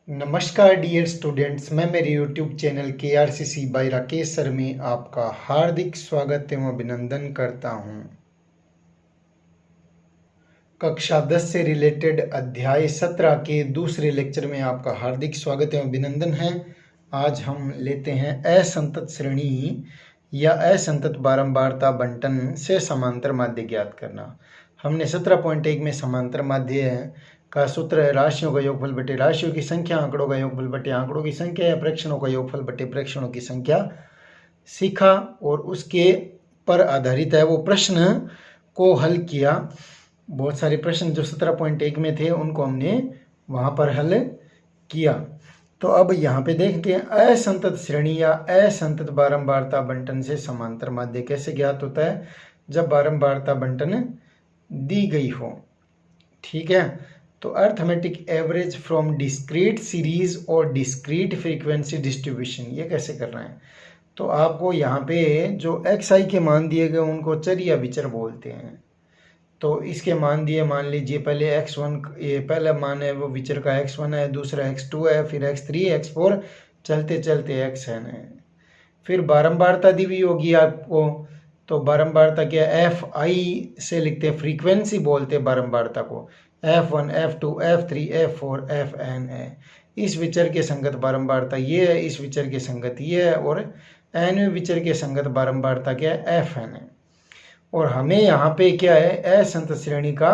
नमस्कार dear students, मैं मेरे YouTube channel KRCC by Rakesh sir में आपका हार्दिक स्वागत एवं अभिनंदन करता हूं। कक्षा 10 से रिलेटेड अध्याय 17 के दूसरे लेक्चर में आपका हार्दिक स्वागत एवं अभिनंदन है। आज हम लेते हैं असंतत श्रेणी या असंतत बारंबारता बंटन से समांतर माध्य ज्ञात करना। हमने 17.1 में समांतर माध्य का सूत्र है राशियों का योगफल बटे राशियों की संख्या, आंकड़ों का योगफल बटे आंकड़ों की संख्या या प्रेक्षणों का योगफल बटे प्रेक्षणों की संख्या सीखा और उसके पर आधारित है वो प्रश्न को हल किया। बहुत सारे प्रश्न जो 17.1 में थे उनको हमने वहाँ पर हल किया। तो अब यहाँ पे देखते हैं असंतत श्रेणी या असंतत बारंबारता बंटन से समांतर माध्य कैसे ज्ञात होता है जब बारंबारता बंटन दी गई हो। ठीक है, तो arithmetic average from discrete series और डिस्क्रीट फ्रीक्वेंसी डिस्ट्रीब्यूशन ये कैसे करना है। तो आपको यहाँ पे जो xi के मान दिए गए उनको चर या विचर बोलते हैं। तो इसके मान दिए, मान लीजिए पहले x1, ये पहला मान है वो विचर का x1 है, दूसरा x2 है, फिर x3, x4 चलते चलते xn है। फिर बारंबारता दी हुई होगी आपको, तो बारंबारता क्या fi से लिखते हैं, फ्रीक्वेंसी बोलते हैं बारंबारता को, f1, f2, f3, f4, fn है। इस विचर के संगत बारंबारता ये है, इस विचर के संगत ये है और nवें विचर के संगत बारंबारता क्या है, fn है। और हमें यहाँ पे क्या है, असंतत श्रेणी का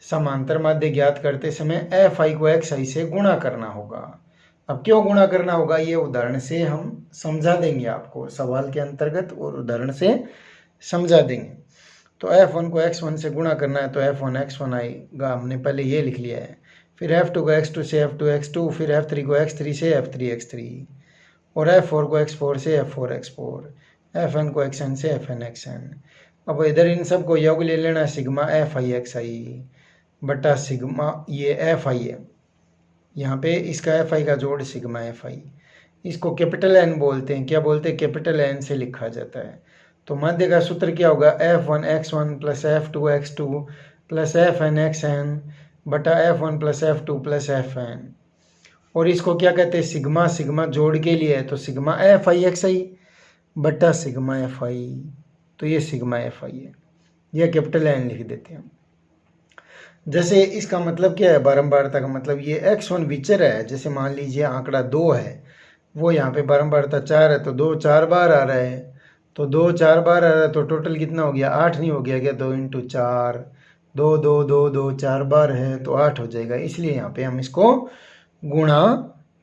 समांतर माध्य ज्ञात करते समय fi को xi से गुणा करना होगा। अब क्यों गुणा करना होगा ये उदाहरण से हम समझा देंगे आपको, सवाल के अंतर्गत और उदाहरण से समझा देंगे। तो f1 को x1 से गुणा करना है तो f1 x1 आएगा, हमने पहले ये लिख लिया है। फिर f2 को x2 से f2 x2, फिर f3 को x3 से f3 x3 और f4 को x4 से f4 x4, fn को xn से fn xn। अब इधर इन सब को योग ले लेना, सिग्मा fi xi बटा सिग्मा ये fi है, यहाँ पे इसका fi का जोड़ सिग्मा fi। इसको कैपिटल N बोलते हैं, क्या बोलते हैं, कैपिटल N से लिखा जाता है। तो माध्य का सूत्र क्या होगा, f1 x1 plus f2 x2 plus fn xn बटा f1 plus f2 plus fn। और इसको क्या कहते हैं, सिग्मा, सिग्मा जोड़ के लिए है तो सिग्मा fi xi बटा सिग्मा fi। तो ये सिग्मा fi है, यह कैपिटल N लिख देते हैं। जैसे इसका मतलब क्या है, बारंबारता का मतलब ये x1 विचर है। जैसे मान लीजिए आंकड़ा 2 है, वो यहाँ पे बारंबारता 4 है तो 2 4 बार आ रहा है, तो 2 4 बार आ रहा है तो टोटल कितना हो गया, 8 नहीं हो गया क्या, 2 × 4, 2 2 2 2 4 बार है तो 8 हो जाएगा, इसलिए यहाँ पे हम इसको गुणा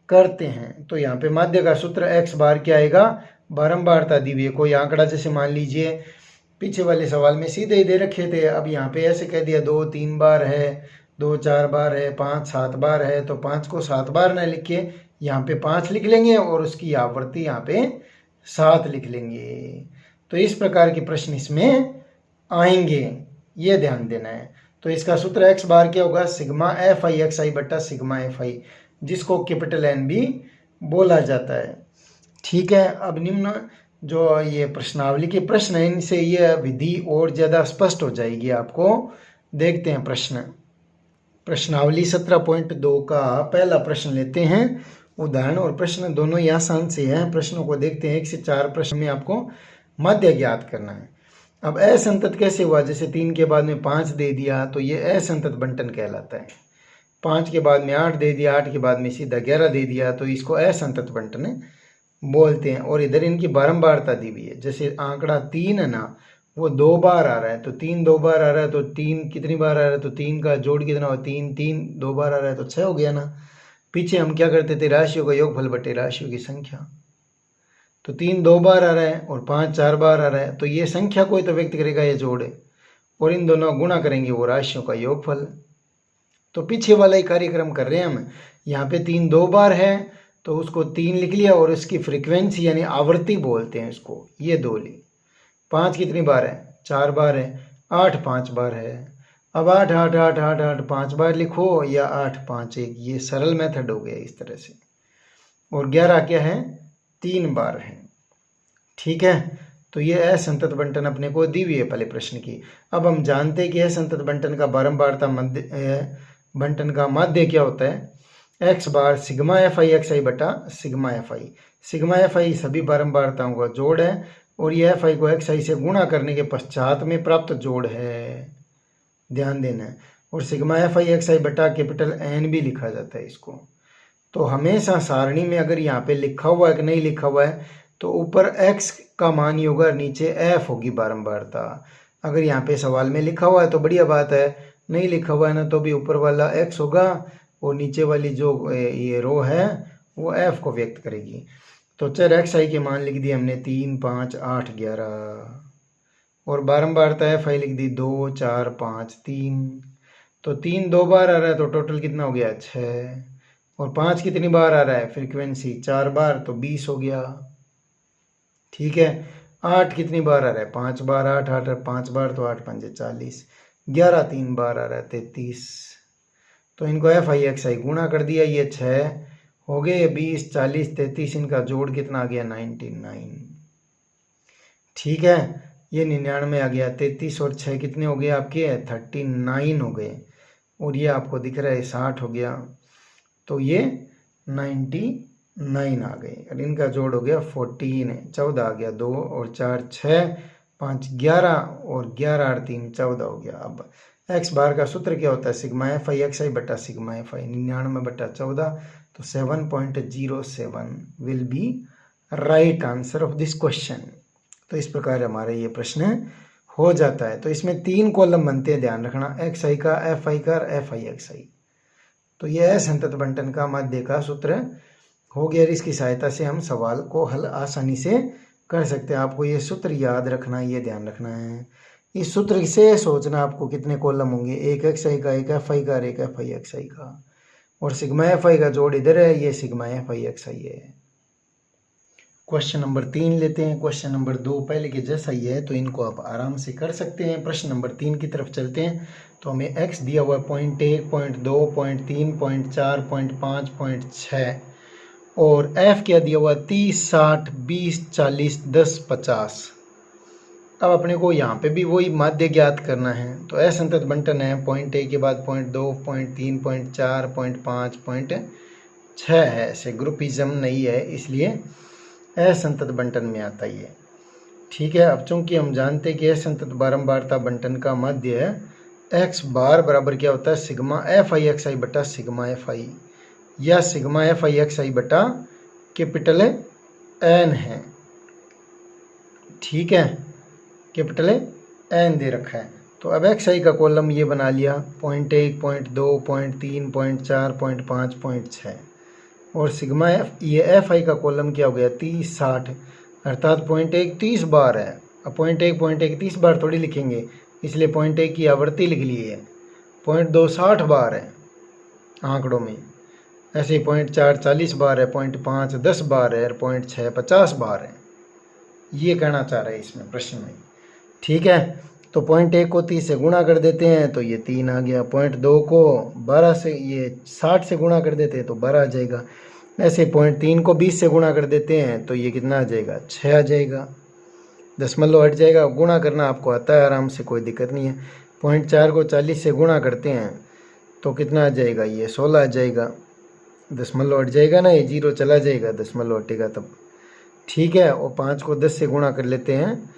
करते हैं। तो यहाँ पे माध्य का सूत्र x बार क्या आएगा, बारंबारता दी हुई है कोई आंकड़ा, जैसे मान लीजिए पीछे वाले सवाल में सीधे ही दे रखे थे, अब यहाँ पे ऐसे कह दिया 2 3 बार है, 2 4 बार है, 5 7 बार है, तो 5 को 7 बार ना लिख के यहाँ पे 5 लिख लेंगे और उसकी आवृत्ति यहाँ पे 7 लिख लेंगे। तो इस प्रकार के प्रश्न इसमें आएंगे, ये ध्यान देना है। तो इसका सूत्र x बार क्या होगा, सिग्मा fi xi बटा सिग्मा fi, जिसको कैपिटल N भी बोला जाता है। ठीक है, अब निम्न जो ये प्रश्नावली के प्रश्न है इनसे ये विधि और ज़्यादा स्पष्ट हो जाएगी आपको। देखते हैं प्रश्न, प्रश्नावली 17.2 का पहला प्रश्न लेते हैं। उदाहरण और प्रश्न दोनों ही आसान से हैं। प्रश्नों को देखते हैं, 1 से 4 प्रश्न में आपको माध्य ज्ञात करना है। अब असंतत कैसे हुआ, जैसे 3 के बाद में 5 दे दिया तो ये असंतत बंटन कहलाता है। 5 के बाद में 8 दे दिया, 8 के बाद में सीधा 11 दे दिया तो इसको असंतत बंटन बोलते हैं। और इधर इनकी बारंबारता दी हुई है, जैसे आंकड़ा 3 है ना, वो 2 बार आ रहा है तो 3 2 बार आ रहा है तो 3 कितनी बार आ रहा है, तो 3 का जोड़ कितना हो, 3 3 2 बार आ रहा है तो 6 हो गया ना। पीछे हम क्या करते थे, राशियों का योगफल बटे राशियों की संख्या, तो 3 2 बार आ रहा है और 5 4 बार आ रहा है, तो ये संख्या कोई तो व्यक्त करेगा ये जोड़, और इन दोनों गुणा करेंगे वो राशियों का योगफल। तो पीछे वाला ही कार्यक्रम कर रहे हैं हम। यहाँ पे 3 2 बार है तो उसको 3 लिख लिया और उसकी फ्रीक्वेंसी यानी आवृत्ति बोलते हैं इसको, ये 2 ली। 5 कितनी बार है, 4 बार है, 8 5 बार है। अब 8 8 8 8 8 5 बार लिखो या 8 5 1, ये सरल मेथड हो गया इस तरह से। और 11 क्या है, 3 बार है। ठीक है, तो ये असंतत बंटन अपने को दी हुई है पहले प्रश्न की। अब हम जानते हैं कि असंतत बंटन का बारंबारता बंटन का माध्य क्या होता है, X bar sigma F I X I बटा sigma F I. Sigma F I सभी बारंबारताओं का जोड़ है और ये एफ आई को एक्स आई से गुणा करने के पश्चात में प्राप्त जोड़ है, ध्यान देना है। और sigma F I X I बटा कैपिटल एन भी लिखा जाता है इसको। तो हमेशा सारणी में अगर यहाँ पे लिखा हुआ है कि नहीं लिखा हुआ है तो ऊपर x का मान ही होगा, नीचे f होगी बारंबारता। अगर यहाँ पे सवाल में लिखा हुआ है तो बढ़िया बात है, नहीं लिखा हुआ है ना तो भी ऊपर वाला x होगा और नीचे वाली जो ये रो है वो f को व्यक्त करेगी। तो चर एक्स आई के मान लिख दिए हमने 3, 5, 8, 11 और बारंबारता एफ आई लिख दी 2, 4, 5, 3। तो 3 2 बार आ रहा है तो टोटल कितना हो गया 6 और 5 कितनी बार आ रहा है फ्रीक्वेंसी 4 बार तो 20 हो गया। ठीक है, 8 कितनी बार आ रहा है 5 बार, 8 8 5 बार तो 8 5 40, 11 3 बार आ रहा है 33। तो इनको एफ आई एक्स आई गुणा कर दिया, ये 6 हो गए, 20 40 33, इनका जोड़ कितना आ गया 99। ठीक है, ये 99 आ गया, 33 और 6 कितने हो गए आपके 39 हो गए और ये आपको दिख रहा है 60 हो गया, तो ये 99 आ गए और इनका जोड़ हो गया 14, 14 आ गया, 2 और 4 6, 5 11 और 11 और 3 14 हो गया। अब एक्स बार का सूत्र क्या होता है sigma F I X I बटा सिग्मा एफ आई, 99 बटा 14 तो 7.07 will be right answer of this question. तो इस प्रकार हमारा ये प्रश्न हो जाता है। तो इसमें 3 कॉलम बनते हैं, ध्यान रखना, एक्स आई का, एफ आई का और एफ आई एक्स आई। तो यह असंतत बंटन का माध्य का सूत्र हो गया, इसकी सहायता से हम सवाल को हल आसानी से कर सकते हैं। आपको ये सूत्र याद रखना है, ये ध्यान रखना है। इस सूत्र से सोचना आपको कितने कॉलम होंगे, एक एक्स आई का, एक एफ आई का और एक एफ आई एक्स आई का, और सिग्मा एफ आई का जोड़ इधर है, ये सिग्मा एफ आई एक्स आई है। क्वेश्चन नंबर 3 लेते हैं। क्वेश्चन नंबर 2 पहले के जैसा ही है तो इनको आप आराम से कर सकते हैं। प्रश्न नंबर 3 की तरफ चलते हैं। तो हमें x दिया हुआ है 0.1, 0.2, 0.3, 0.4, 0.5, 0.6 और f क्या दिया हुआ है 30, 60, 20, 40, 10, 50। अब अपने को यहाँ पे भी वही माध्य ज्ञात करना है। तो असंतत बंटन है, 0.1 के बाद 0.2, 0.3, 0.4, 0.5, 0.6 है, ऐसे ग्रुपिज्म नहीं है इसलिए असंतत बंटन में आता ही है। ठीक है, अब चूंकि हम जानते हैं कि असंतत बारंबारता बंटन का माध्य है x बार बराबर क्या होता है sigma F I X I बटा सिग्मा एफ आई, या sigma F I X I बटा कैपिटल एन है। ठीक है, कैपिटल एन दे रखा है। तो अब एक्स आई का कॉलम ये बना लिया 0.1, 0.2, 0.3, 0.4, 0.5, 0.6 और सिग्मा एफ, ये एफ आई का कॉलम क्या हो गया 30, 60, अर्थात 0.1 30 बार है। अब 0.1 30 बार थोड़ी लिखेंगे, इसलिए 0.1 की आवृत्ति लिख ली है। 0.2 60 बार है आंकड़ों में, ऐसे ही 0.4 40 बार है, 0.5 10 बार है और 0.6 50 बार है। ये कहना चाह रहे हैं इसमें प्रश्न में। ठीक है, तो 0.1 को 30 से गुणा कर देते हैं तो ये 3 आ गया, 0.2 को 12 से, ये 60 से गुणा कर देते हैं तो 12 आ जाएगा। ऐसे 0.3 को 20 से गुणा कर देते हैं तो ये कितना आ जाएगा 6 आ जाएगा, दशमलव हट जाएगा। गुणा करना आपको आता है आराम से, कोई दिक्कत नहीं है। 0.4 को 40 से गुणा करते हैं तो कितना आ जाएगा, ये 16 आ जाएगा, दशमलव हट जाएगा ना, ये 0 चला जाएगा, दशमलव हटेगा तब। ठीक है, और 5 को 10 से गुणा कर लेते हैं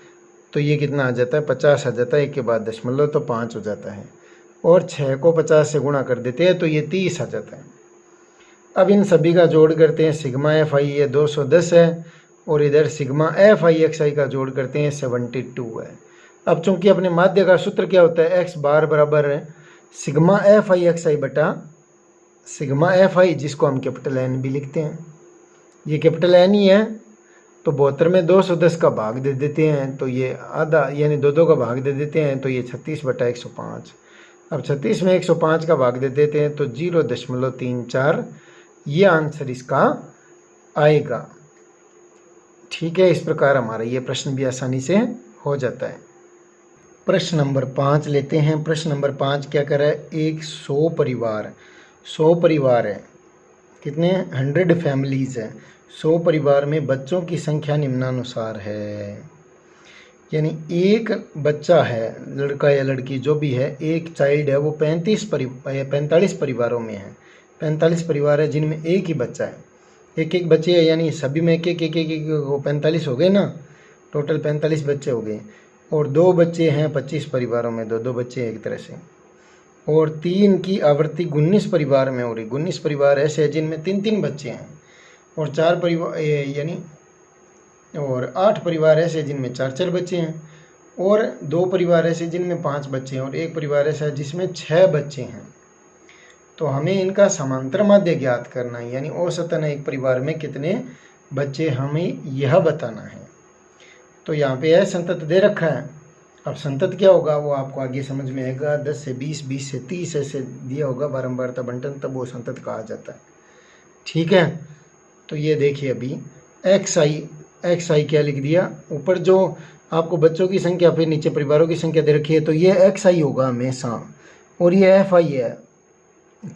तो ये कितना आ जाता है 50 आ जाता है, एक के बाद दशमलव तो 5 हो जाता है। और 6 को 50 से गुणा कर देते हैं तो ये 30 आ जाता है। अब इन सभी का जोड़ करते हैं, सिग्मा एफ आई ये 210 है और इधर सिग्मा एफ आई एक्स आई का जोड़ करते हैं 72 है। अब चूंकि अपने माध्य का सूत्र क्या होता है एक्स बार बराबर है sigma F I X I बटा सिग्मा एफ आई, जिसको हम कैपिटल एन भी लिखते हैं, ये कैपिटल एन ही है। तो 72 में 210 का भाग दे देते हैं तो ये आधा, यानी 2 का भाग दे देते हैं तो ये 36 बटा 105। अब 36 में 105 का भाग दे देते हैं तो 0.34, ये आंसर इसका आएगा। ठीक है, इस प्रकार हमारा ये प्रश्न भी आसानी से हो जाता है। प्रश्न नंबर 5 लेते हैं। प्रश्न नंबर 5 क्या कर रहा है, एक 100 परिवार है, कितने 100 फैमिलीज़ है। 100 परिवार में बच्चों की संख्या निम्नानुसार है, यानी एक बच्चा है, लड़का या लड़की जो भी है, एक चाइल्ड है, वो 45 परिवारों में है। 45 परिवार है जिनमें एक ही बच्चा है, एक एक बच्चे है, यानी सभी में एक एक एक एक, एक 45 हो गए ना, टोटल 45 बच्चे हो गए। और 2 बच्चे हैं 25 परिवारों में, 2 2 बच्चे एक तरह से। और 3 की आवृत्ति 19 परिवार में हो रही। 19 परिवार ऐसे हैं जिनमें 3 3 बच्चे हैं। और 4 परिवार यानी और 8 परिवार ऐसे जिनमें 4 4 बच्चे हैं। और 2 परिवार ऐसे जिनमें 5 बच्चे हैं। और 1 परिवार ऐसा है जिसमें 6 बच्चे हैं। तो हमें इनका समांतर माध्य ज्ञात करना है, यानी औसतन एक परिवार में कितने बच्चे, हमें यह बताना है। तो यहाँ पे असंतत दे रखा है। अब संतत क्या होगा वो आपको आगे समझ में आएगा। 10 से 20, 20 से 30 ऐसे दिया होगा बारंबारता बंटन, तब वो संतत कहा जाता है। ठीक है, तो ये देखिए अभी एक्स आई क्या लिख दिया, ऊपर जो आपको बच्चों की संख्या फिर नीचे परिवारों की संख्या दे रखी है, तो ये एक्स आई होगा हमेशा, और ये एफ आई है।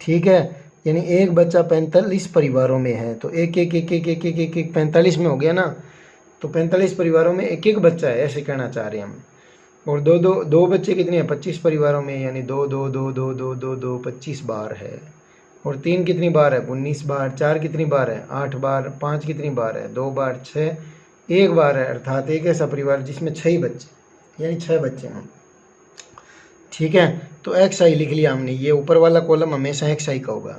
ठीक है, यानी एक बच्चा 45 परिवारों में है, तो एक एक एक एक एक एक एक एक 45 में हो गया ना, तो 45 परिवारों में एक एक बच्चा है, ऐसे कहना चाह रहे हैं हम। और दो बच्चे कितने हैं 25 परिवारों में, यानी 2 2 2 2 2 2 2 25 बार है। और 3 कितनी बार है 19 बार। 4 कितनी बार है 8 बार। 5 कितनी बार है 2 बार। 6 1 बार है, अर्थात एक ऐसा परिवार जिसमें 6 ही बच्चे, यानी 6 बच्चे हैं। ठीक है, तो एक्स आई लिख लिया हमने। ये ऊपर वाला कॉलम हमेशा एक्स आई का होगा।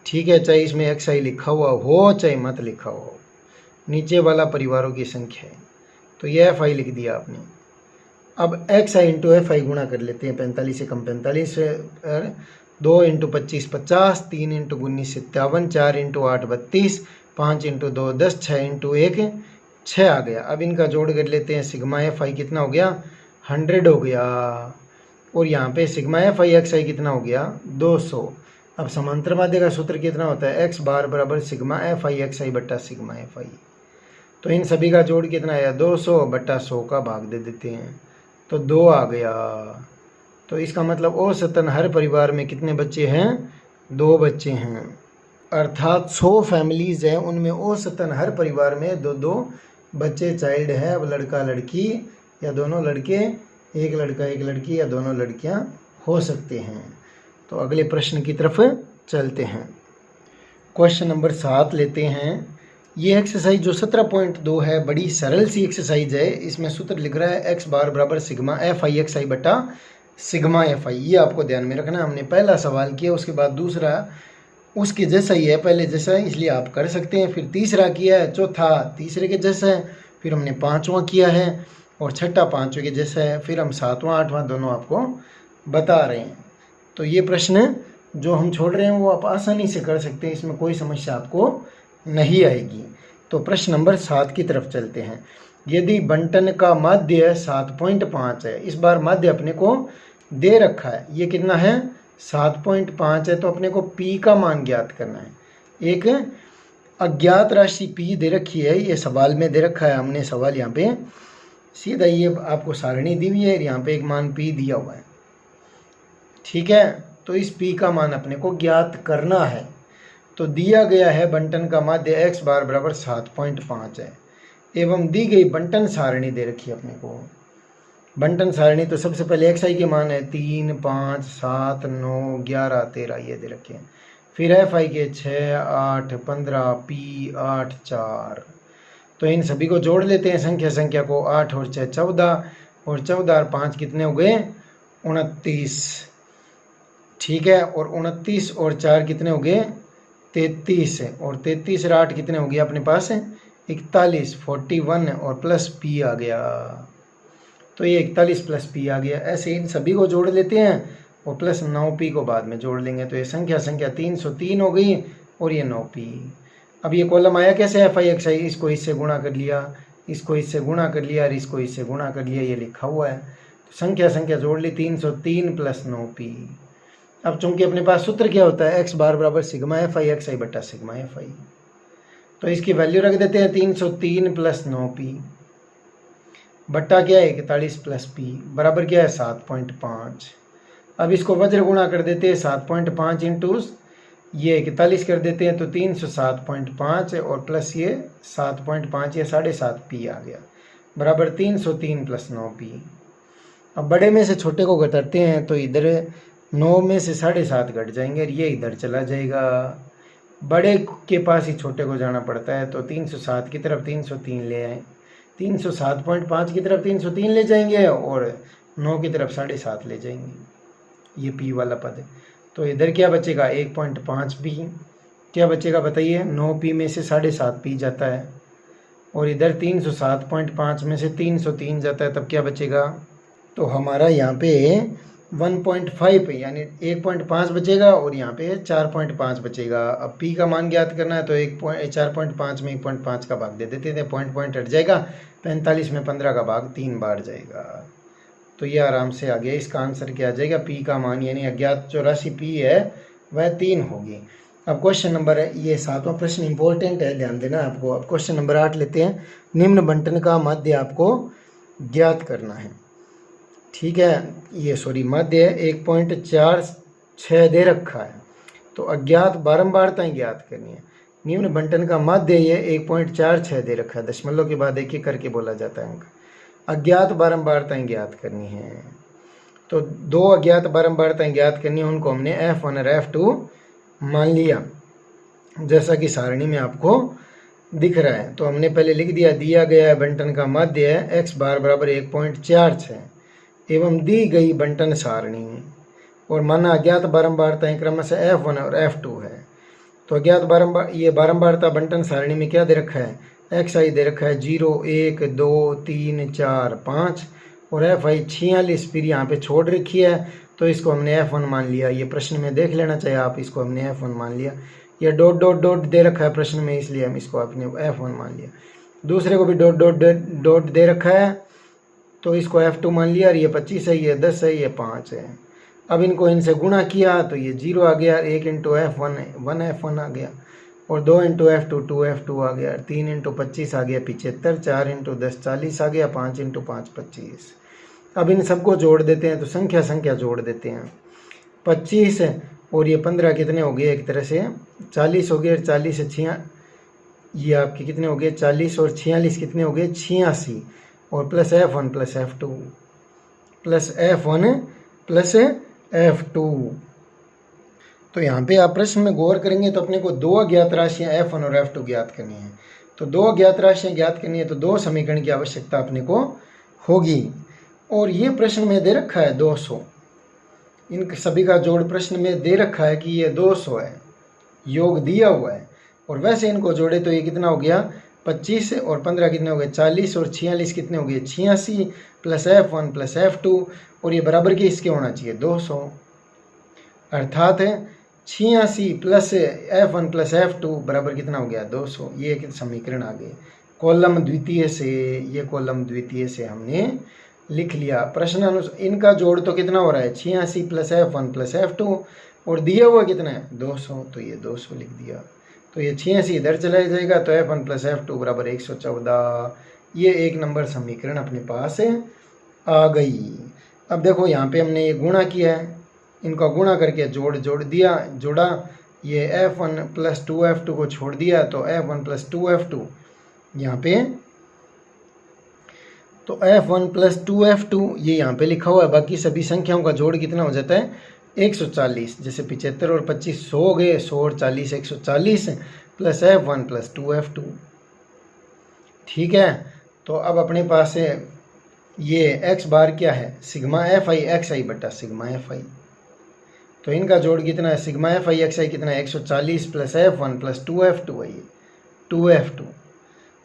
ठीक है, चाहे इसमें एक्स आई लिखा हुआ हो चाहे मत लिखा हो, नीचे वाला परिवारों की संख्या है, तो ये एफ आई लिख दिया आपने। अब x I into F I गुणा कर लेते हैं। 45 से कम 45, 2 into 25 50, 3 into 19 57, 4 into 8 32, 5 into 2 10, 6 into 1 6 आ गया। अब इनका जोड़ कर लेते हैं। सिग्मा एफ आई कितना हो गया 100 हो गया। और यहाँ पे सिग्मा एफ आई एक्स आई कितना हो गया 200। अब समांतर माध्य का सूत्र कितना होता है, एक्स बार बराबर सिग्मा एफ आई एक्स आई बट्टा सिग्मा एफ आई। तो इन सभी का जोड़ कितना आया 200 बट्टा 100 का भाग दे देते हैं, तो 2 आ गया। तो इसका मतलब औसतन हर परिवार में कितने बच्चे हैं 2 बच्चे हैं, अर्थात 100 फैमिलीज हैं, उनमें औसतन हर परिवार में 2 2 बच्चे चाइल्ड है। अब लड़का लड़की या दोनों लड़के, एक लड़का एक लड़की या दोनों लड़कियां हो सकते हैं। तो अगले प्रश्न की तरफ चलते हैं। क्वेश्चन नंबर 7 लेते हैं। ये एक्सरसाइज जो 17.2 है, बड़ी सरल सी एक्सरसाइज है। इसमें सूत्र लिख रहा है एक्स बार बराबर sigma F I X I बटा सिग्मा एफ आई। ये आपको ध्यान में रखना है। हमने पहला सवाल किया, उसके बाद दूसरा उसके जैसा ही है, पहले जैसा है, इसलिए आप कर सकते हैं। फिर तीसरा किया है, चौथा तीसरे के जैसा है, फिर हमने पाँचवां किया है और छठा पाँचवें के जैसा है, फिर हम सातवां आठवां दोनों आपको बता रहे हैं। तो ये प्रश्न जो हम छोड़ रहे हैं वो आप आसानी से कर सकते हैं, इसमें कोई समस्या आपको नहीं आएगी। तो प्रश्न नंबर 7 की तरफ चलते हैं। यदि बंटन का माध्य 7.5 है, इस बार माध्य अपने को दे रखा है, ये कितना है 7.5 है, तो अपने को p का मान ज्ञात करना है। एक अज्ञात राशि p दे रखी है, ये सवाल में दे रखा है हमने। सवाल यहाँ पे सीधा ये आपको सारणी दी हुई है, यहाँ पे एक मान p दिया हुआ है। ठीक है, तो इस p का मान अपने को ज्ञात करना है। तो दिया गया है बंटन का माध्य x बार बराबर 7.5 है, एवं दी गई बंटन सारणी दे रखी है अपने को। बंटन सारणी तो सबसे पहले एक्स आई के मान है 3 5 7 9 11 13 ये दे रखे हैं। फिर एफ आई के 6 8 15 p 8 4। तो इन सभी को जोड़ लेते हैं, संख्या को। 8 और 6 14, और 14 और 5 कितने हो गए 29। ठीक है, और 29 और 4 कितने हो गए 33, और 33 और 8 कितने हो गए अपने पास 41, 41 और प्लस p आ गया। तो ये 41 प्लस p आ गया। ऐसे इन सभी को जोड़ लेते हैं और प्लस 9p को बाद में जोड़ लेंगे, तो ये संख्या 303 हो गई और ये 9p। अब ये कॉलम आया कैसे एफ आई एक्स आई, इसको इससे गुणा कर लिया, इसको इससे गुणा कर लिया और इसको इससे गुणा कर लिया, ये लिखा हुआ है। तो संख्या जोड़ ली 303 प्लस 9p। अब चूंकि अपने पास सूत्र क्या होता है एक्स बार बराबर sigma F I X I बटा सिग्मा एफ आई, तो इसकी वैल्यू रख देते हैं 303 प्लस 9p बट्टा क्या है 41 प्लस p बराबर क्या है 7.5। अब इसको वज्र गुणा कर देते हैं 7.5 इंटू ये 41 कर देते हैं, तो 307.5 और प्लस ये 7.5, ये 7.5p आ गया बराबर 303 प्लस 9p। अब बड़े में से छोटे को घटाते हैं, तो इधर 9 में से 7.5 घट जाएंगे और ये इधर चला जाएगा। बड़े के पास ही छोटे को जाना पड़ता है, तो 307 की तरफ 303 ले आए, 307.5 की तरफ 303 ले जाएंगे और 9 की तरफ 7.5 ले जाएंगे, ये पी वाला पद है। तो इधर क्या बचेगा 1.5 पी, क्या बचेगा बताइए, 9 पी में से 7.5 पी जाता है और इधर 307.5 में से 303 जाता है, तब क्या बचेगा, तो हमारा यहाँ पे 1.5 यानी 1.5 बचेगा और यहाँ पे 4.5 बचेगा। अब p का मान ज्ञात करना है तो 4.5 में 1.5 का भाग दे देते थे, पॉइंट हट जाएगा, 45 में 15 का भाग 3 बार जाएगा, तो ये आराम से आ गया। इसका आंसर क्या आ जाएगा, p का मान यानी अज्ञात 84 p है वह 3 होगी। अब क्वेश्चन नंबर है, ये 7वां प्रश्न इंपॉर्टेंट है, ध्यान देना आपको। अब क्वेश्चन नंबर 8 लेते हैं। निम्न बंटन का माध्य आपको ज्ञात करना है, ठीक है, ये सॉरी माध्य 1.46 दे रखा है, तो अज्ञात बारंबारताएं ज्ञात करनी है। निम्न बंटन का माध्य ये 1.46 दे रखा है, दशमलव के बाद एक एक करके बोला जाता है अंक। अज्ञात बारंबारताएं ज्ञात करनी है, तो 2 अज्ञात बारंबारताएं ज्ञात करनी है, उनको हमने F1 और F2 मान लिया, जैसा कि सारणी में आपको दिख रहा है। तो हमने पहले लिख दिया गया बंटन का माध्य है x बार बराबर 1.46 एवं दी गई बंटन सारणी, और माना अज्ञात बारंबारताएं क्रमशः F1 और F2 है। तो अज्ञात बारंबारता बंटन सारणी में क्या दे रखा है, xi दे रखा है 0 1 2 3 4 5 और fi 46 फिर यहाँ पे छोड़ रखी है, तो इसको हमने F1 मान लिया। ये प्रश्न में देख लेना चाहिए आप, इसको हमने F1 मान लिया। ये डॉट डॉट डॉट दे रखा है प्रश्न में, इसलिए हम इसको अपने F1 मान लिया। दूसरे को भी डॉट डॉट डॉट दे रखा है, तो इसको F2 मान लिया। और ये 25 है, ये 10 है, ये 5 है। अब इनको इनसे गुणा किया तो ये 0 आ गया, 1 इंटू F1 1 F1 आ गया, और 2 इंटू F2 2 F2 आ गया, 3 इंटू 25 आ गया 75, 4 इंटू 10 40 आ गया, 5 इंटू 5 25। अब इन सबको जोड़ देते हैं, तो संख्या जोड़ देते हैं। 25 और ये 15 कितने हो गए, एक तरह से 40 हो गए, और 40 से 6 ये आपके कितने हो गए 40 और 46 कितने हो गए 86, और plus F1 plus F2 plus F1 plus F2। तो यहाँ पे आप प्रश्न में गौर करेंगे तो अपने को 2 अज्ञात राशियाँ F1 और F2 ज्ञात करनी है। तो 2 अज्ञात राशियाँ ज्ञात करनी है तो 2 समीकरण की आवश्यकता अपने को होगी, और ये प्रश्न में दे रखा है 200। इन सभी का जोड़ प्रश्न में दे रखा है कि ये 200 है, योग दिया हुआ है, और वैसे इनको जोड़े तो ये कितना हो गया 25 और 15 कितने हो गए 40, और 46 कितने हो गए 86, प्लस F1 प्लस F2, और ये बराबर के इसके होना चाहिए 200, अर्थात 86 प्लस F1 प्लस F2 बराबर कितना हो गया 200। ये एक समीकरण आ गए कॉलम द्वितीय से, ये कॉलम द्वितीय से हमने लिख लिया। प्रश्न अनुसार इनका जोड़ तो कितना हो रहा है 86 प्लस F1 प्लस F2, और दिया हुआ कितना है 200, तो ये 200 लिख दिया। तो ये 86 इधर चला जाएगा, तो F1 प्लस F2 बराबर 114। ये 1 नंबर समीकरण अपने पास आ गई। अब देखो यहाँ पे हमने ये गुणा किया है, इनका गुणा करके जोड़ा, ये F1 प्लस 2F2 को छोड़ दिया, तो F1 प्लस 2F2 यहाँ पे, तो F1 प्लस 2F2 ये यहाँ पे लिखा हुआ है। बाकी सभी संख्याओं का जोड़ कितना हो जाता है 140, जैसे 75 और 25 100 हो गए, 100 और 40 140, प्लस F1 प्लस 2F2, ठीक है। तो अब अपने पास है ये x बार क्या है सिग्मा Fi xi बटा सिग्मा Fi, तो इनका जोड़ कितना है सिग्मा Fi xi कितना है 140 प्लस F1 प्लस 2F2 है, ये 2F2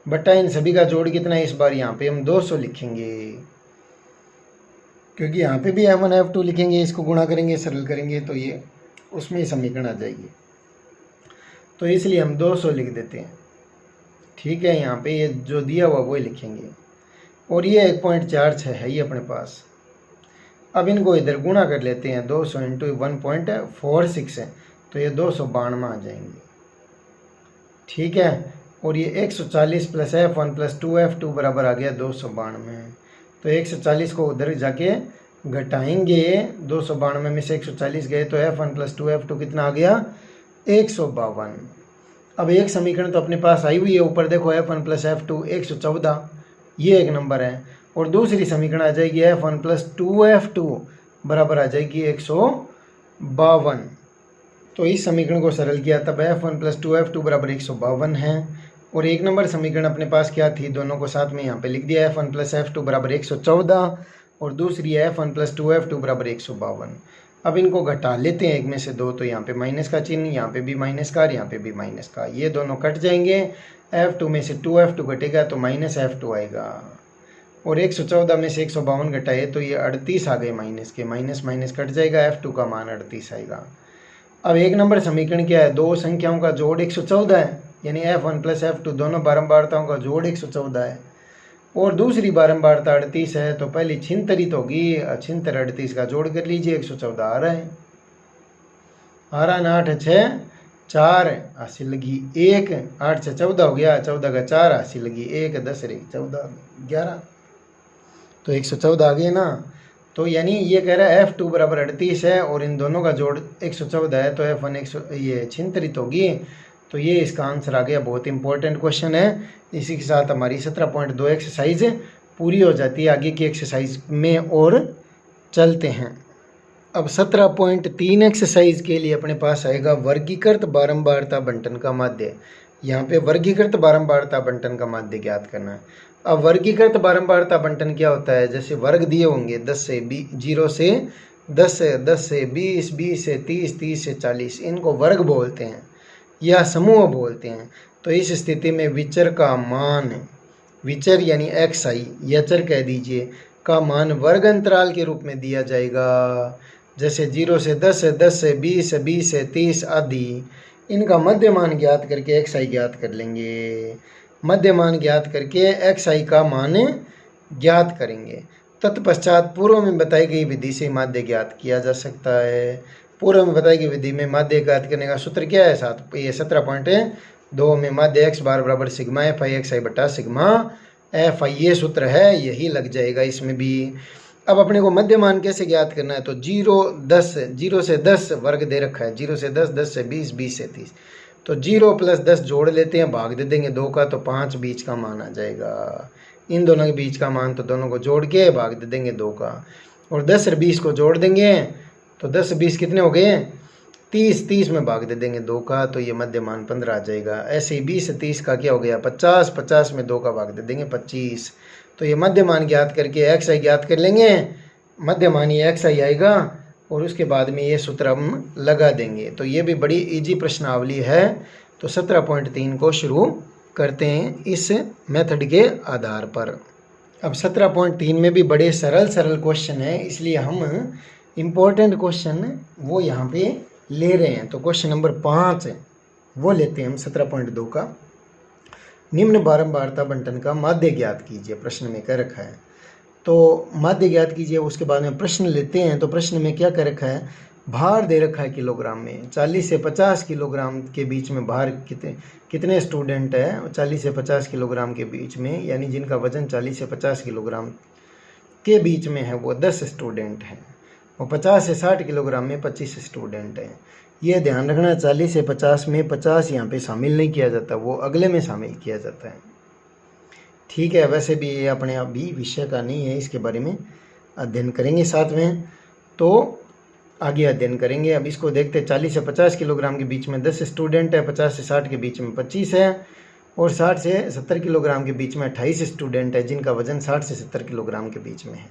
बटा इन सभी का जोड़ कितना है, इस बार यहाँ पे हम 200 लिखेंगे, क्योंकि यहाँ पे भी F1 F2 लिखेंगे, इसको गुणा करेंगे सरल करेंगे तो ये उसमें ही समीकरण आ जाएगी, तो इसलिए हम 200 लिख देते हैं, ठीक है। यहाँ पे ये जो दिया हुआ वो लिखेंगे, और ये 1.46 है ये अपने पास। अब इनको इधर गुणा कर लेते हैं, 200 इंटू 1.46 है, तो ये 292 आ जाएंगे, ठीक है। और ये 140 प्लस F1 प्लस 2F2 बराबर आ गया 292, तो 140 को उधर जाके घटाएंगे, 292 में से 140 गए तो F1 प्लस 2F2 कितना आ गया 152। अब एक समीकरण तो अपने पास आई हुई है, ऊपर देखो F1 प्लस F2 114, ये एक नंबर है, और दूसरी समीकरण आ जाएगी F1 प्लस 2F2 बराबर आ जाएगी 152। 52। तो इस समीकरण को सरल किया तब f1 + 2f2 बराबर 152 है। और एक नंबर समीकरण अपने पास क्या थी, दोनों को साथ में यहाँ पे लिख दिया, f1 + f2 बराबर 114 और दूसरी है f1 + 2f2 बराबर 152। अब इनको घटा लेते हैं एक में से दो, तो यहाँ पे माइनस का चिन्ह, यहाँ पे भी माइनस का और यहाँ पे भी माइनस का, ये दोनों कट जाएंगे। f2 में से 2f2 घटेगा तो -f2 आएगा। और 114 में से 152 घटाए तो ये 38 आ गए माइनस के, माइनस माइनस कट जाएगा, f2 का मान 38 आएगा। अब एक नंबर समीकरण क्या है, दो संख्याओं का जोड़ 114 है, यानी f1 + f2 दोनों बारंबारताओं का जोड़ 114 है। और दूसरी बारंबारता 38 है, तो पहली छिंतरित होगी, छिंतर 38 का जोड़ कर लीजिए, 114 आ रहा है। आ रहा ना, 8 6 4 80 लगी 1, 8 6 14 हो गया, 14 का 4 80 लगी 1, 10 रे 14 11, तो 114 आ गए ना। तो यानी ये कह रहा है f2 बराबर 38 है और इन दोनों का जोड़ 114 है, तो f1 ये छिंतरित होगी। तो ये इसका आंसर आ गया। बहुत इंपॉर्टेंट क्वेश्चन है। इसी के साथ हमारी 17.2 एक्सरसाइज पूरी हो जाती है। आगे की एक्सरसाइज में और चलते हैं। अब 17.3 एक्सरसाइज के लिए अपने पास आएगा वर्गीकृत बारंबारता बंटन का माध्य। यहाँ पे वर्गीकृत बारंबारता बंटन का माध्य ज्ञात करना है। अब वर्गीकृत बारंबारता बंटन क्या होता है, जैसे वर्ग दिए होंगे 10 से 0 से 10, 10 से 20, 20 से 30, 30 से 40, इनको वर्ग बोलते हैं या समूह बोलते हैं। तो इस स्थिति में विचर का मान, विचर यानी xi या चर कह दीजिए, का मान वर्ग अंतराल के रूप में दिया जाएगा। जैसे 0 से 10, 10 से 20, 20 से 30 आदि। इनका मध्य मान ज्ञात करके xi ज्ञात कर लेंगे। मध्य मान ज्ञात करके xi का मान ज्ञात करेंगे। तत्पश्चात पूर्व में बताई गई विधि से माध्य ज्ञात किया जा सकता है। पूर्व में बताई गई विधि में माध्य ज्ञात करने का सूत्र क्या है, ये 17.2 में माध्य x बार बराबर सिग्मा f i xi बटा सिग्मा f i, ये सूत्र है, यही लग जाएगा इसमें भी। अब अपने को मध्य मान कैसे ज्ञात करना है, तो 0 से 10 वर्ग दे रखा है, 0 से 10, 10 से 20, 20 से 30, तो 0 + 10 जोड़ लेते हैं, भाग दे देंगे 2 का, तो 5 बीच का मान आ जाएगा। इन दोनों के बीच का मान, तो दोनों को जोड़ के भाग दे देंगे 2 का, और 10 और 20 को जोड़ देंगे, तो 10 20 कितने हो गए, 30, 30 में भाग दे देंगे 2 का, तो ये मध्य मान 15 आ जाएगा। ऐसे ही 20 से 30 का क्या हो गया, 50, 50 में 2 का भाग दे देंगे 25। तो ये मध्य मान ज्ञात करके xi ज्ञात कर लेंगे, मध्य मान ये xi आएगा, और उसके बाद में ये सूत्र हम लगा देंगे। तो ये भी बड़ी इजी प्रश्नावली है। तो 17.3 को शुरू करते हैं इस मेथड के आधार पर। अब 17.3 में भी बड़े सरल क्वेश्चन है, इसलिए हम इम्पोर्टेंट क्वेश्चन वो यहाँ पे ले रहे हैं। तो क्वेश्चन नंबर 5 वो लेते हैं हम 17.2 का। निम्न बारंबारता बंटन का माध्य ज्ञात कीजिए, प्रश्न में कह रखा है। तो माध्य ज्ञात कीजिए, उसके बाद में प्रश्न लेते हैं। तो प्रश्न में क्या कह रखा है, भार दे रखा है किलोग्राम में, 40 से 50 किलोग्राम के बीच में भार कितने स्टूडेंट है, 40 से 50 किलोग्राम के बीच में, यानी जिनका वजन 40 से 50 किलोग्राम के बीच में है वो 10 स्टूडेंट हैं, और 50 से 60 किलोग्राम में 25 स्टूडेंट हैं। ये ध्यान रखना, 40 से 50 में 50 यहाँ पे शामिल नहीं किया जाता, वो अगले में शामिल किया जाता है। ठीक है, वैसे भी ये अपने आप भी विषय का नहीं है, इसके बारे में अध्ययन करेंगे साथ में, तो आगे अध्ययन करेंगे। अब इसको देखते हैं, 40 से 50 किलोग्राम के बीच में 10 स्टूडेंट है, 50 से 60 के बीच में 25 है, और 60 से 70 किलोग्राम के बीच में 28 स्टूडेंट है जिनका वजन 60 से 70 किलोग्राम के बीच में है,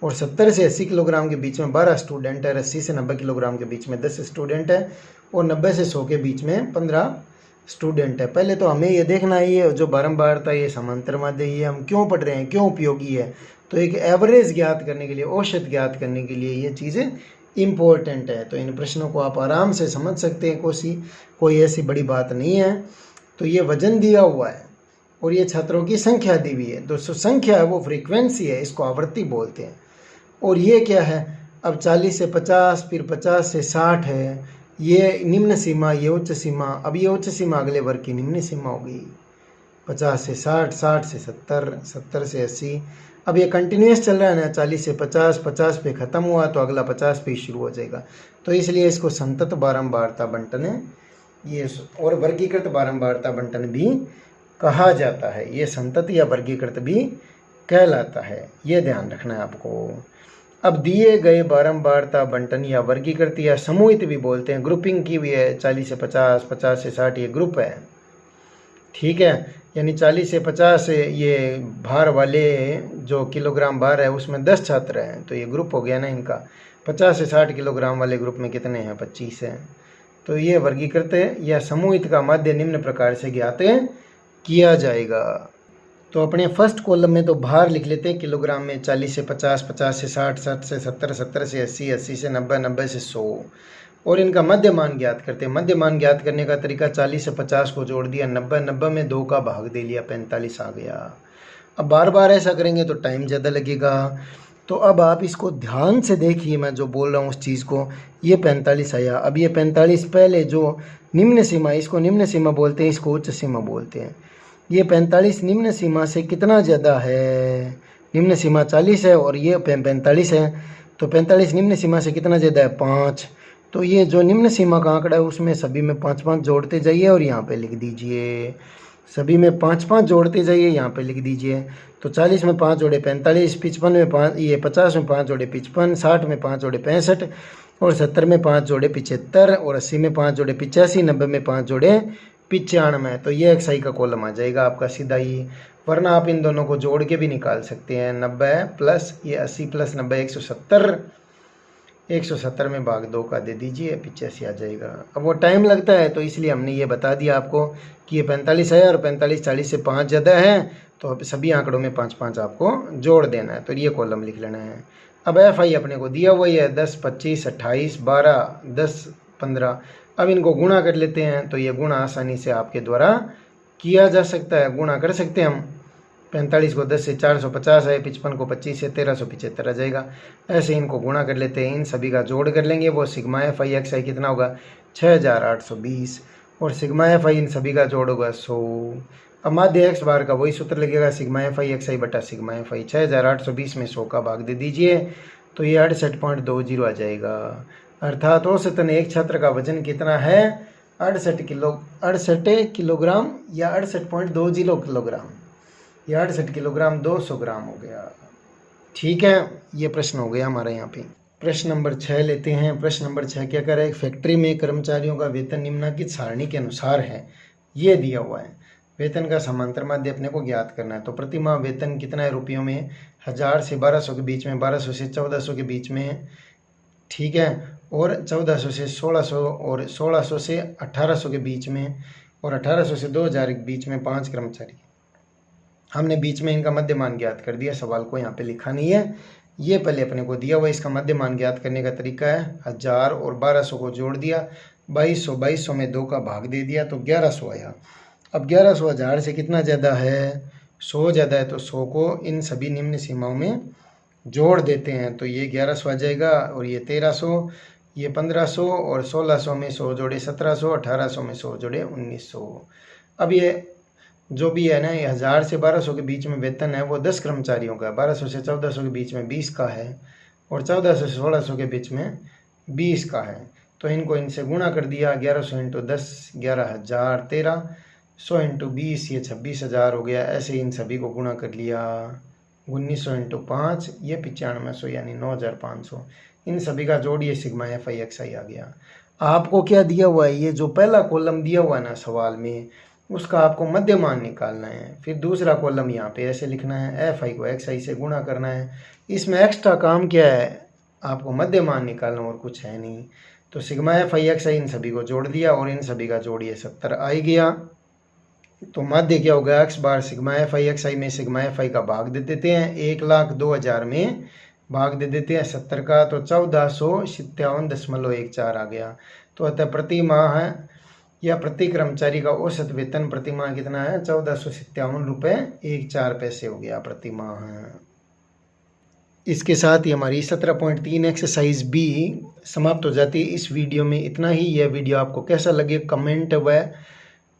और 70 से 80 किलोग्राम के बीच में 12 स्टूडेंट है, 80 से 90 किलोग्राम के बीच में 10 स्टूडेंट है, और 90 से 100 के बीच में 15 स्टूडेंट है। पहले तो हमें ये देखना है, ये जो बारंबारता, ये समांतर माध्य, ये हम क्यों पढ़ रहे हैं, क्यों उपयोगी है। तो एक एवरेज ज्ञात करने के लिए, औसत ज्ञात करने के लिए ये चीज़ें इम्पोर्टेंट है। तो इन प्रश्नों को आप आराम से समझ सकते हैं, कोई ऐसी बड़ी बात नहीं है। तो ये वजन दिया हुआ है और ये छात्रों की संख्या दी हुई है। दोस्तों संख्या है वो फ्रीक्वेंसी है, इसको आवृत्ति बोलते हैं। और ये क्या है, अब 40 से 50, फिर 50 से 60 है, ये निम्न सीमा, ये उच्च सीमा। अब ये उच्च सीमा अगले वर्ग की निम्न सीमा होगी, 50 से 60, 60 से 70, 70 से 80। अब ये कंटिन्यूस चल रहा है ना, 40 से 50, 50 पे ख़त्म हुआ तो अगला 50 पे शुरू हो जाएगा। तो इसलिए इसको संतत बारंबारता बंटन है ये, और वर्गीकृत बारंबारता बंटन भी कहा जाता है। ये संतत या वर्गीकृत भी कहलाता है, ये ध्यान रखना है आपको। अब दिए गए बारंबारता बंटन या वर्गीकृत या समूहित भी बोलते हैं, ग्रुपिंग की भी है, 40 से 50, 50 से 60 ये ग्रुप है, ठीक है। यानी 40 से 50 ये भार वाले जो किलोग्राम भार है उसमें 10 छात्र हैं, तो ये ग्रुप हो गया ना इनका। 50 से 60 किलोग्राम वाले ग्रुप में कितने हैं, 25 हैं। तो ये वर्गीकृत या समूहित का माध्य निम्न प्रकार से ज्ञात किया जाएगा। तो अपने फर्स्ट कॉलम में तो भार लिख लेते हैं किलोग्राम में, 40 से 50, 50 से 60, 60 से 70, 70 से 80, 80 से 90, 90 से 100, और इनका मध्य मान ज्ञात करते हैं। मध्य मान ज्ञात करने का तरीका 40 से 50 को जोड़ दिया, 90, 90 में 2 का भाग दे लिया, 45 आ गया। अब बार बार ऐसा करेंगे तो टाइम ज़्यादा लगेगा। तो अब आप इसको ध्यान से देखिए, मैं जो बोल रहा हूँ उस चीज़ को। ये 45 आया। अब ये 45 पहले जो निम्न सीमा, इसको निम्न सीमा बोलते हैं, इसको उच्च सीमा बोलते हैं। ये 45 निम्न सीमा से कितना ज़्यादा है, निम्न सीमा 40 है और ये 45 है, तो 45 निम्न सीमा से कितना ज़्यादा है, 5। तो ये जो निम्न सीमा का आंकड़ा है उसमें सभी में 5 5 जोड़ते जाइए और यहाँ पे लिख दीजिए, सभी में 5 5 जोड़ते जाइए, यहाँ पे लिख दीजिए। तो 40 में 5 जोड़े 45, 55 में 5, ये 50 में 5 जोड़े 55, 60 में 5 जोड़े 65, और 70 में 5 जोड़े 75, और 80 में 5 जोड़े 85, 90 में 5 जोड़े 95। तो ये एक्साई का कॉलम आ जाएगा आपका सीधा ही। वरना आप इन दोनों को जोड़ के भी निकाल सकते हैं, 90 प्लस ये 80 प्लस 90 170, 170 में भाग 2 का दे दीजिए, 85 आ जाएगा। अब वो टाइम लगता है तो इसलिए हमने ये बता दिया आपको कि ये 45 है और 45 40 से 5 ज़्यादा है, तो अब सभी आंकड़ों में 5 5 आपको जोड़ देना है, तो ये कॉलम लिख लेना है। अब FI अपने को दिया हुआ ही है 10, 25, 28, 12, 10, 15। अब इनको गुणा कर लेते हैं, तो ये गुणा आसानी से आपके द्वारा किया जा सकता है, गुणा कर सकते हैं हम। 45 को 10 से 450 है, 55 को 25 से 1375 आ जाएगा। ऐसे इनको गुणा कर लेते हैं, इन सभी का जोड़ कर लेंगे, वो सिग्मा FI XI कितना होगा, 6820, और सिग्मा FI इन सभी का जोड़ होगा 100। अब माध्य एक्स बार का वही सूत्र लगेगा, सिग्मा FI XI बटा सिग्मा FI। 6820 में 100 का भाग दे दीजिए, तो ये 68.20 आ जाएगा। अर्थात औसतन एक छात्र का वजन कितना है, 68 किलोग्राम या 68.20 किलोग्राम, या 68 किलोग्राम 200 ग्राम हो गया। ठीक है, ये प्रश्न हो गया हमारा यहाँ पे। प्रश्न नंबर 6 लेते हैं। प्रश्न नंबर 6 क्या कर रहा है, एक फैक्ट्री में कर्मचारियों का वेतन निम्नलिखित सारणी के अनुसार है, ये दिया हुआ है। वेतन का समांतर माध्य अपने को ज्ञात करना है। तो प्रति माह वेतन कितना है रुपयों में, 1000 से 1200 के बीच में, 1200 से 1400 के बीच में, ठीक है, और 1400 से 1600, और 1600 से 1800 के बीच में, और 1800 से 2000 के बीच में 5 कर्मचारी। हमने बीच में इनका मध्य मान ज्ञात कर दिया, सवाल को यहाँ पे लिखा नहीं है, ये पहले अपने को दिया हुआ। इसका मध्य मान ज्ञात करने का तरीका है 1000 और 1200 को जोड़ दिया, 2200, 2200 में 2 का भाग दे दिया, तो 1100 आया। अब 1100 1000 से कितना ज़्यादा है, 100 ज़्यादा है, तो 100 को इन सभी निम्न सीमाओं में जोड़ देते हैं, तो ये 1100 आ जाएगा, और ये 1300, ये 1500, और 1600 में 100 जोड़े 1700, 1800 में 100 जोड़े 1900। अब ये जो भी है ना, ये 1000 से 1200 के बीच में वेतन है वो 10 कर्मचारियों का है, 1200 से 1400 के बीच में 20 का है, और 1400 से 1600 के बीच में 20 का है। तो इनको इनसे गुणा कर दिया, 1100 इंटू 10 11000, 13, 100 इंटू 20 ये 26000 हो गया। ऐसे इन सभी को गुणा कर लिया, 1900 इंटू 5 ये 9500 यानी 9500। इन सभी का जोड़ ये सिग्मा FI XI आ गया। आपको क्या दिया हुआ है, ये जो पहला कॉलम दिया हुआ है ना सवाल में, उसका आपको मध्य मान निकालना है। फिर दूसरा कॉलम यहाँ पे ऐसे लिखना है, FI को XI से गुणा करना है। इसमें एक्स्ट्रा काम क्या है, आपको मध्य मान निकालना, और कुछ है नहीं। तो सिग्मा FI XI इन सभी को जोड़ दिया, और इन सभी का जोड़ ये 70 आ गया। तो माध्य क्या होगा, x बार सिग्मा FI XI में सिग्मा FI का भाग दे देते हैं, 1,02,000 में भाग दे देते हैं 70 का, तो 1457.14 आ गया। तो अतः प्रति माह है या प्रति कर्मचारी का औसत वेतन प्रति माह कितना है, 1457 रुपये 14 पैसे हो गया प्रति माह। इसके साथ ही हमारी 17.3 एक्सरसाइज B समाप्त हो जाती है। इस वीडियो में इतना ही। यह वीडियो आपको कैसा लगे कमेंट व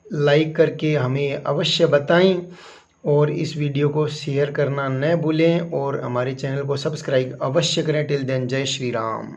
लाइक करके हमें अवश्य बताएं, और इस वीडियो को शेयर करना न भूलें, और हमारे चैनल को सब्सक्राइब अवश्य करें। टिल देन जय श्री राम।